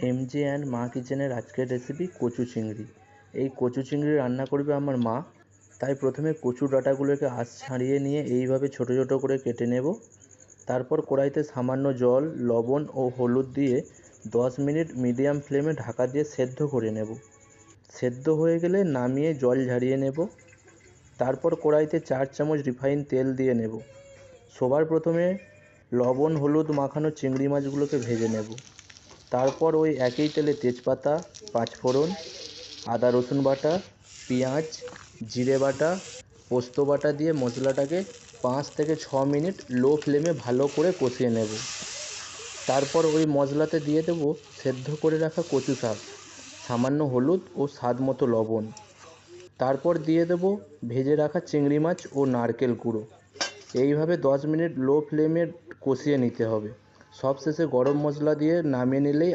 এমজে and মা কিচেনের আজকের রেসিপি কচু চিংড়ি। এই কচু চিংড়ি রান্না করবে আমার মা। তাই প্রথমে কচু ডাঁটাগুলোকে আঁশ ছাড়িয়ে নিয়ে এইভাবে ছোটো ছোটো করে কেটে নেব। তারপর কড়াইতে সামান্য জল, লবণ ও হলুদ দিয়ে 10 মিনিট মিডিয়াম ফ্লেমে ঢাকা দিয়ে সেদ্ধ করে নেব। সেদ্ধ হয়ে গেলে নামিয়ে জল ঝরিয়ে নেব। তারপর কড়াইতে 4 চামচ রিফাইন তেল দিয়ে নেব। সবার প্রথমে লবণ হলুদ মাখানো চিংড়ি মাছগুলোকে ভেজে নেব। তারপর ওই একই তেলে তেজপাতা, পাঁচফোড়ন, আদা রসুন বাটা, পেঁয়াজ, জিরে বাটা, পোস্ত বাটা দিয়ে মশলাটাকে 5 থেকে 6 মিনিট লো ফ্লেমে ভালো করে কষিয়ে নেব। তারপর ওই মশলাতে দিয়ে দেব সেদ্ধ করে রাখা কচু শাক, সামান্য হলুদ ও স্বাদ মতো লবণ। তারপর দিয়ে দেব ভেজে রাখা চিংড়ি মাছ ও নারকেল কুড়ো। এইভাবে 10 মিনিট লো ফ্লেমে কষিয়ে নিতে হবে। সবশেষে গরম মশলা দিয়ে নামিয়ে নিলেই